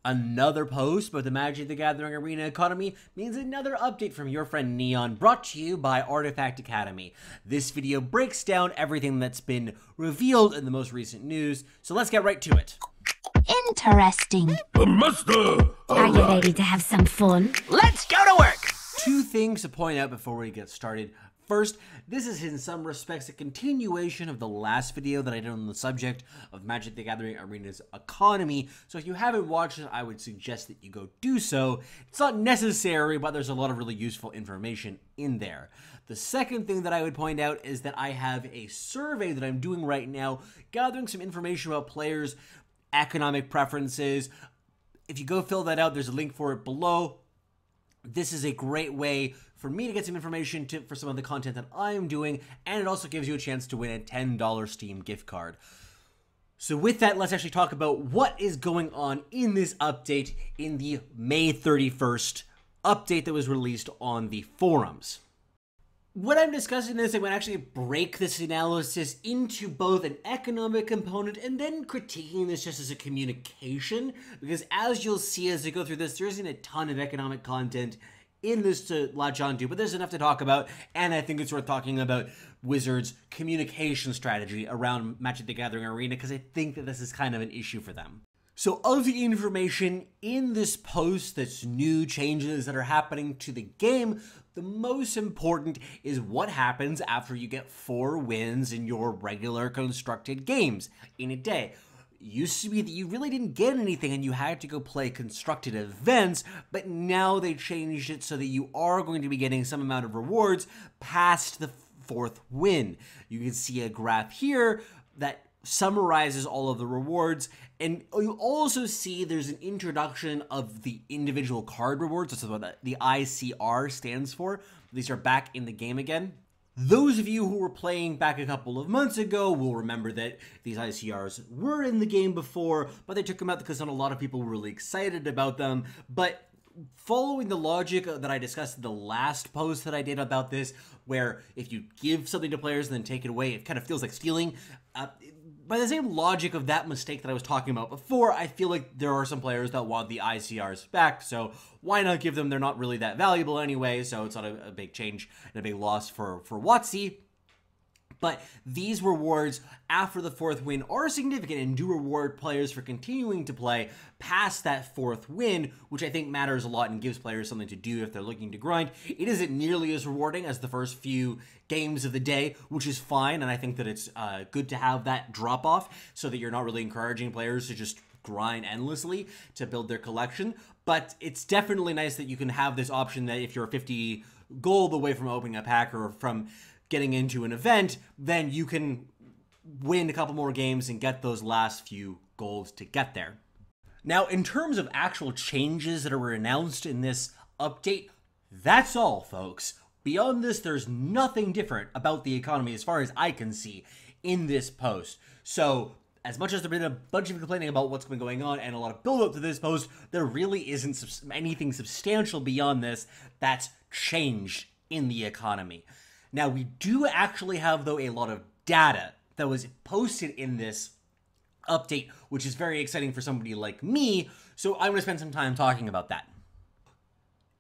Another post about the Magic the Gathering Arena economy means another update from your friend Neon, brought to you by Artifact Academy. This video breaks down everything that's been revealed in the most recent news, so let's get right to it. Interesting. The master! Are you ready to have some fun? Let's go to work! Two things to point out before we get started. First, this is in some respects a continuation of the last video that I did on the subject of Magic the Gathering Arena's economy, so if you haven't watched it, I would suggest that you go do so. It's not necessary, but there's a lot of really useful information in there. The second thing that I would point out is that I have a survey that I'm doing right now, gathering some information about players' economic preferences. If you go fill that out, there's a link for it below. This is a great way for me to get some information for some of the content that I'm doing, and it also gives you a chance to win a $10 Steam gift card. So with that, let's actually talk about what is going on in this update in the May 31st update that was released on the forums. What I'm discussing is I'm going to actually break this analysis into both an economic component and then critiquing this just as a communication, because as you'll see as I go through this, there isn't a ton of economic content in this to latch onto, but there's enough to talk about, and I think it's worth talking about Wizards' communication strategy around Magic the Gathering Arena, because I think that this is kind of an issue for them. So of the information in this post that's new changes that are happening to the game, the most important is what happens after you get 4 wins in your regular constructed games in a day. Used to be that you really didn't get anything and you had to go play constructed events, but now they changed it so that you are going to be getting some amount of rewards past the 4th win. You can see a graph here that summarizes all of the rewards, and you also see there's an introduction of the individual card rewards. That's what the ICR stands for. These are back in the game again. Those of you who were playing back a couple of months ago will remember that these ICRs were in the game before, but they took them out because not a lot of people were really excited about them. But following the logic that I discussed in the last post that I did about this, where if you give something to players and then take it away, it kind of feels like stealing. By the same logic of that mistake that I was talking about before, I feel like there are some players that want the ICRs back, so why not give them? They're not really that valuable anyway, so it's not a big change and a big loss for WotC. But these rewards after the 4th win are significant and do reward players for continuing to play past that 4th win, which I think matters a lot and gives players something to do if they're looking to grind. It isn't nearly as rewarding as the first few games of the day, which is fine, and I think that it's good to have that drop off so that you're not really encouraging players to just grind endlessly to build their collection. But it's definitely nice that you can have this option that if you're 50 gold away from opening a pack or from getting into an event, then you can win a couple more games and get those last few golds to get there. Now, in terms of actual changes that were announced in this update, that's all, folks. Beyond this, there's nothing different about the economy as far as I can see in this post. So, as much as there's been a bunch of complaining about what's been going on and a lot of build-up to this post, there really isn't anything substantial beyond this that's changed in the economy. Now, we do actually have, though, a lot of data that was posted in this update, which is very exciting for somebody like me, so I'm going to spend some time talking about that.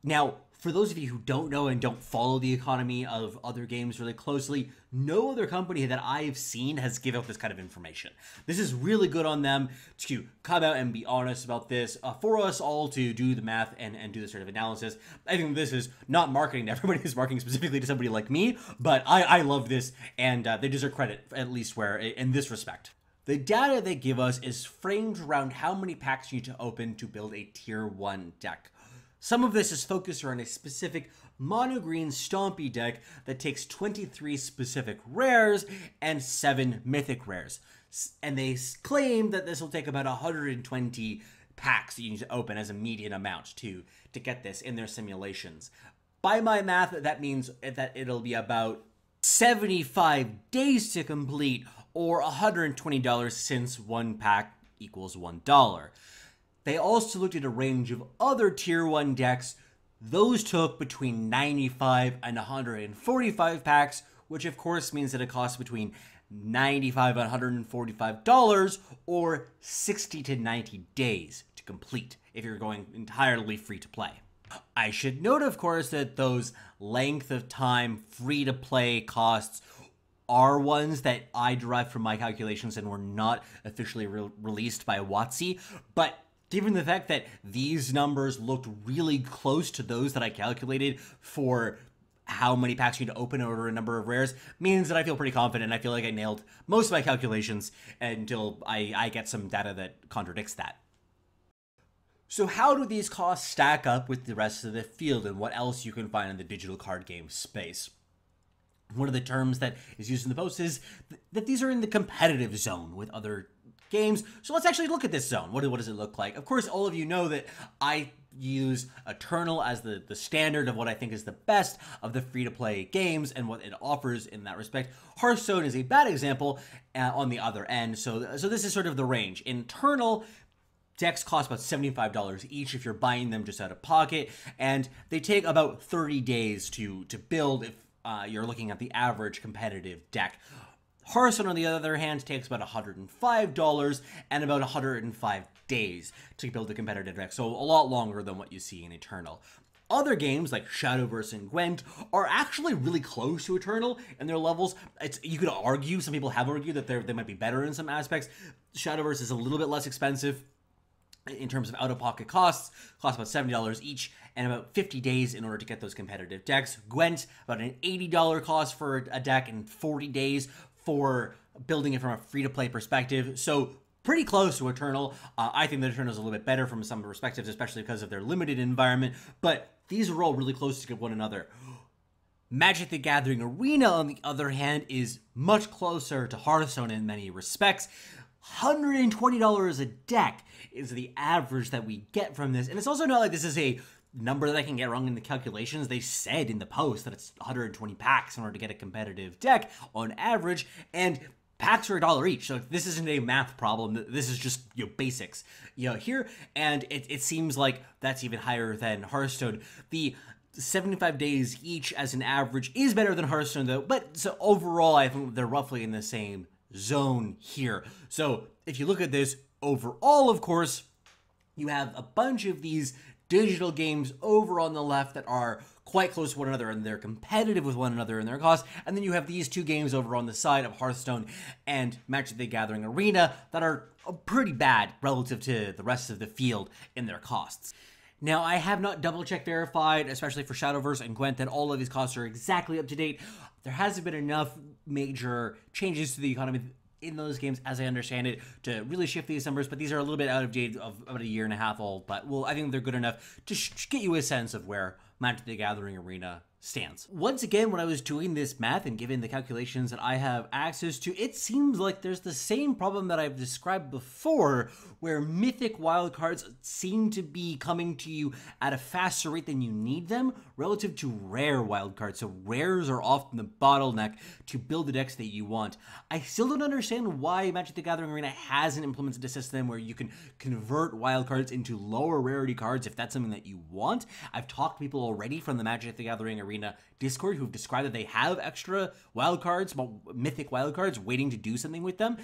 Now, for those of you who don't know and don't follow the economy of other games really closely, no other company that I've seen has given out this kind of information. This is really good on them to come out and be honest about this, for us all to do the math and do this sort of analysis. I think this is not marketing to everybody, it's marketing specifically to somebody like me, but I love this, and they deserve credit, at least where in this respect. The data they give us is framed around how many packs you need to open to build a tier 1 deck. Some of this is focused around a specific mono-green stompy deck that takes 23 specific rares and 7 mythic rares. And they claim that this will take about 120 packs that you need to open as a median amount to get this in their simulations. By my math, that means that it'll be about 75 days to complete, or $120 since 1 pack equals $1. They also looked at a range of other tier 1 decks. Those took between 95 and 145 packs, which of course means that it costs between $95 and $145, or 60 to 90 days to complete if you're going entirely free to play. I should note, of course, that those length of time free to play costs are ones that I derived from my calculations and were not officially released by WotC, but given the fact that these numbers looked really close to those that I calculated for how many packs you need to open over a number of rares, means that I feel pretty confident. I feel like I nailed most of my calculations until I get some data that contradicts that. So how do these costs stack up with the rest of the field and what else you can find in the digital card game space? One of the terms that is used in the post is that these are in the competitive zone with other games. So let's actually look at this zone. What does it look like? Of course, all of you know that I use Eternal as the standard of what I think is the best of the free-to-play games and what it offers in that respect. Hearthstone is a bad example on the other end. So this is sort of the range. Eternal decks cost about $75 each if you're buying them just out of pocket, and they take about 30 days to build if you're looking at the average competitive deck. Hearthstone, on the other hand, takes about $105 and about 105 days to build a competitive deck, so a lot longer than what you see in Eternal. Other games like Shadowverse and Gwent are actually really close to Eternal in their levels. You could argue, some people have argued that they might be better in some aspects. Shadowverse is a little bit less expensive in terms of out-of-pocket costs about $70 each and about 50 days in order to get those competitive decks. Gwent, about an $80 cost for a deck and 40 days for building it from a free-to-play perspective. So pretty close to Eternal. I think that Eternal is a little bit better from some perspectives, especially because of their limited environment, but these are all really close to one another. Magic the Gathering Arena, on the other hand, is much closer to Hearthstone in many respects. $120 a deck is the average that we get from this. And it's also not like this is a number that I can get wrong in the calculations. They said in the post that it's 120 packs in order to get a competitive deck on average, and packs are $1 each. So this isn't a math problem. This is just, basics, here. And it seems like that's even higher than Hearthstone. The 75 days each as an average is better than Hearthstone though. But so overall, I think they're roughly in the same zone here. So if you look at this overall, of course, you have a bunch of these digital games over on the left that are quite close to one another and they're competitive with one another in their costs. And then you have these two games over on the side of Hearthstone and Magic the Gathering Arena that are pretty bad relative to the rest of the field in their costs. Now, I have not double-check verified, especially for Shadowverse and Gwent, that all of these costs are exactly up to date. There hasn't been enough major changes to the economy in those games, as I understand it, to really shift these numbers, but these are a little bit out of date, of about a year and a half old, but I think they're good enough to get you a sense of where Magic the Gathering Arena stands. Once again, when I was doing this math and given the calculations that I have access to, it seems like there's the same problem that I've described before, where mythic wildcards seem to be coming to you at a faster rate than you need them relative to rare wildcards. So rares are often the bottleneck to build the decks that you want. I still don't understand why Magic the Gathering Arena hasn't implemented a system where you can convert wildcards into lower rarity cards if that's something that you want. I've talked to people already from the Magic the Gathering Arena Discord who've described that they have extra wildcards, mythic wildcards, waiting to do something with them,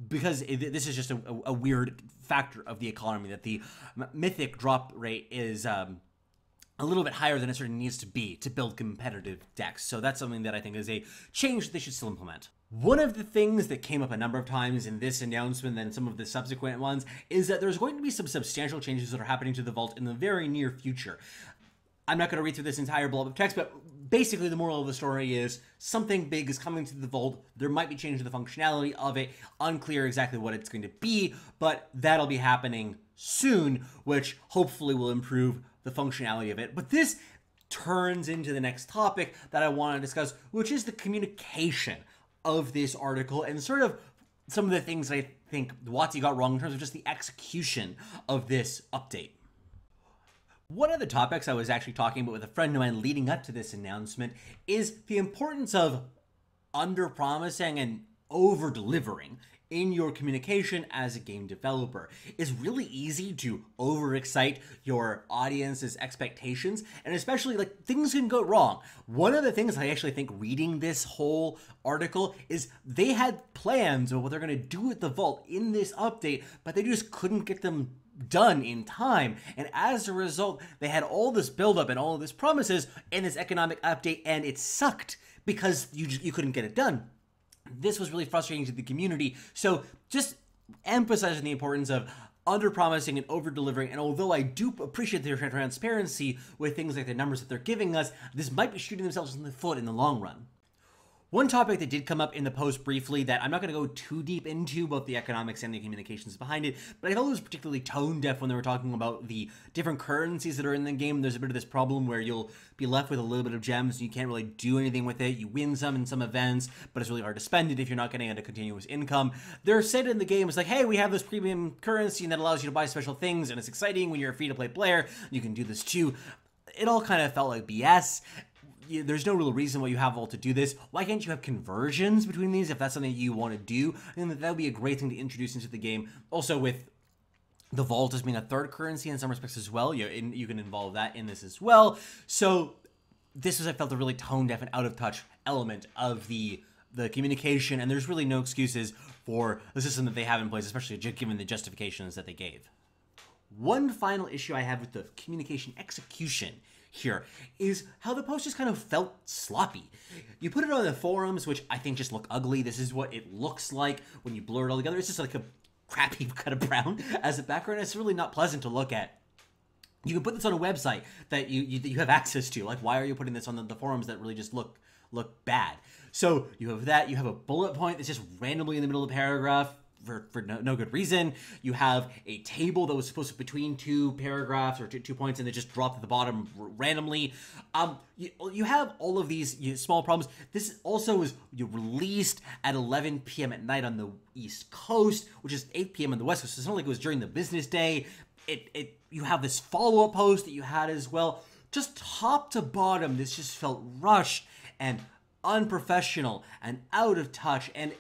because this is just a weird factor of the economy, that the mythic drop rate is a little bit higher than it sort of needs to be to build competitive decks. So that's something that I think is a change that they should still implement. One of the things that came up a number of times in this announcement and some of the subsequent ones is that there's going to be some substantial changes that are happening to the vault in the very near future. I'm not going to read through this entire blob of text, but basically the moral of the story is something big is coming to the vault. There might be change to the functionality of it. Unclear exactly what it's going to be, but that'll be happening soon, which hopefully will improve the functionality of it. But this turns into the next topic that I want to discuss, which is the communication of this article and sort of some of the things I think WotC got wrong in terms of just the execution of this update. One of the topics I was actually talking about with a friend of mine leading up to this announcement is the importance of under-promising and over-delivering in your communication as a game developer. It's really easy to overexcite your audience's expectations, and especially like things can go wrong. One of the things I actually think reading this whole article is they had plans of what they're going to do with the vault in this update, but they just couldn't get them done in time, and as a result they had all this buildup and all of this promises in this economic update, and it sucked because you couldn't get it done. This was really frustrating to the community. So just emphasizing the importance of under-promising and over-delivering, and although I do appreciate their transparency with things like the numbers that they're giving us, this might be shooting themselves in the foot in the long run. One topic that did come up in the post briefly that I'm not going to go too deep into, both the economics and the communications behind it, but I thought it was particularly tone deaf when they were talking about the different currencies that are in the game. There's a bit of this problem where you'll be left with a little bit of gems and you can't really do anything with it. You win some in some events, but it's really hard to spend it if you're not getting a continuous income. They're said in the game, it's like, hey, we have this premium currency and that allows you to buy special things, and it's exciting when you're a free-to-play player. You can do this too. It all kind of felt like BS. There's no real reason why you have all to do this. Why can't you have conversions between these if that's something you want to do? I think that would be a great thing to introduce into the game. Also, with the vault as being a third currency in some respects as well, you can involve that in this as well. So this was, I felt, a really tone deaf and out of touch element of the communication, and there's really no excuses for the system that they have in place, especially given the justifications that they gave. One final issue I have with the communication execution here is how the post just kind of felt sloppy. You put it on the forums, which I think just look ugly. This is what it looks like when you blur it all together. It's just like a crappy kind of brown as a background. It's really not pleasant to look at. You can put this on a website that you have access to. Like, why are you putting this on the forums that really just look bad? So you have that. You have a bullet point that's just randomly in the middle of the paragraph for no good reason. You have a table that was supposed to be between two paragraphs or two points, and it just dropped at the bottom randomly. You have all of these small problems. This also was released at 11 p.m. at night on the East Coast, which is 8 p.m. on the West Coast. So it's not like it was during the business day. You have this follow-up post that you had as well. Just top to bottom, this just felt rushed and unprofessional and out of touch, and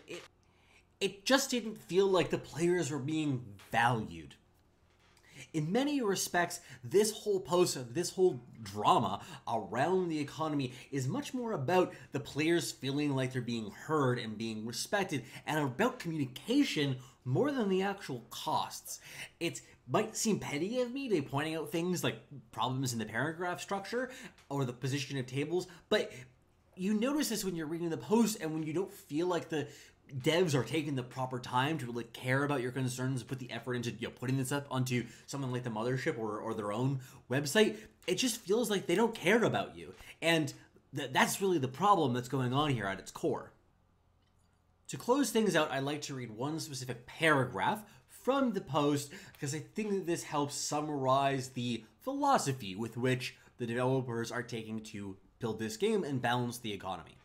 it just didn't feel like the players were being valued. In many respects, this whole post, this whole drama around the economy is much more about the players feeling like they're being heard and being respected, and about communication more than the actual costs. It might seem petty of me to be pointing out things like problems in the paragraph structure or the position of tables, but you notice this when you're reading the post and when you don't feel like the devs are taking the proper time to really care about your concerns, put the effort into putting this up onto something like the mothership or their own website. It just feels like they don't care about you, and that's really the problem that's going on here at its core. To close things out, I'd like to read one specific paragraph from the post because I think that this helps summarize the philosophy with which the developers are taking to build this game and balance the economy.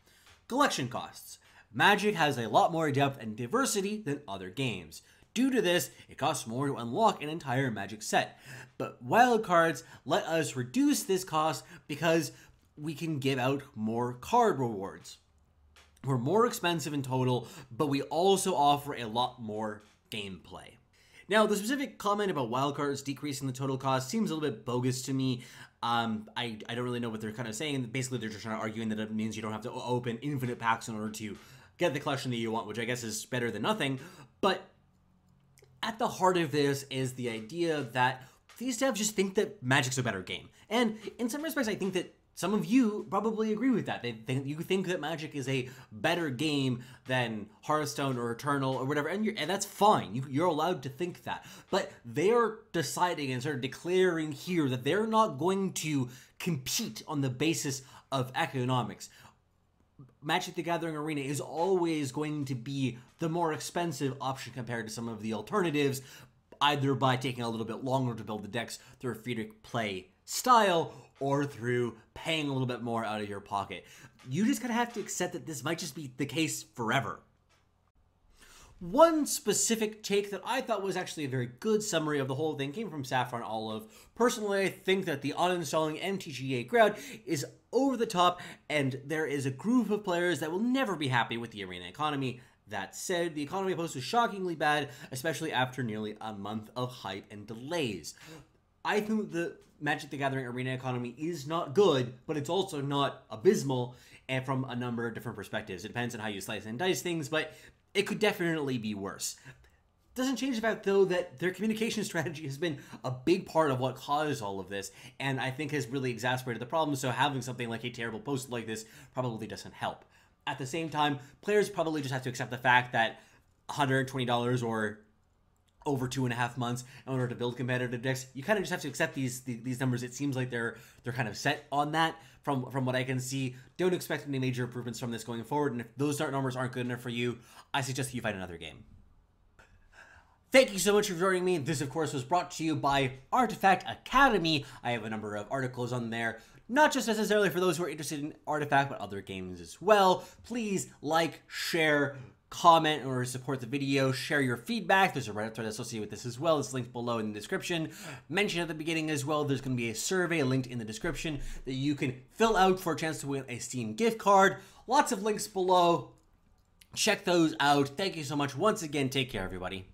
Collection costs. Magic has a lot more depth and diversity than other games. Due to this, it costs more to unlock an entire Magic set. But wildcards let us reduce this cost because we can give out more card rewards. We're more expensive in total, but we also offer a lot more gameplay. Now, the specific comment about wildcards decreasing the total cost seems a little bit bogus to me. I don't really know what they're kind of saying. Basically, they're just trying to argue that it means you don't have to open infinite packs in order to get the collection that you want, which I guess is better than nothing. But at the heart of this is the idea that these devs just think that Magic's a better game. And in some respects, I think that some of you probably agree with that. You think that Magic is a better game than Hearthstone or Eternal or whatever, and that's fine. You're allowed to think that. But they're deciding and sort of declaring here that they're not going to compete on the basis of economics. Magic the Gathering Arena is always going to be the more expensive option compared to some of the alternatives, either by taking a little bit longer to build the decks through a free-to-play style or through paying a little bit more out of your pocket. You just kind of have to accept that this might just be the case forever. One specific take that I thought was actually a very good summary of the whole thing came from Saffron Olive. Personally, I think that the uninstalling MTGA crowd is over the top, and there is a group of players that will never be happy with the arena economy. That said, the economy post was shockingly bad, especially after nearly a month of hype and delays. I think the Magic the Gathering arena economy is not good, but it's also not abysmal, and from a number of different perspectives. It depends on how you slice and dice things, but it could definitely be worse. Doesn't change the fact, though, that their communication strategy has been a big part of what caused all of this, and I think has really exacerbated the problem, so having something like a terrible post like this probably doesn't help. At the same time, players probably just have to accept the fact that $120 or over 2.5 months in order to build competitive decks, you kind of just have to accept these numbers. It seems like they're kind of set on that from what I can see. Don't expect any major improvements from this going forward, and if those start numbers aren't good enough for you, I suggest that you find another game. Thank you so much for joining me. This, of course, was brought to you by Artifact Academy. I have a number of articles on there, not just necessarily for those who are interested in Artifact, but other games as well. Please like, share, comment, or support the video. Share your feedback. There's a Reddit thread associated with this as well. It's linked below in the description. Mention at the beginning as well, there's going to be a survey linked in the description that you can fill out for a chance to win a Steam gift card. Lots of links below. Check those out. Thank you so much once again. Take care, everybody.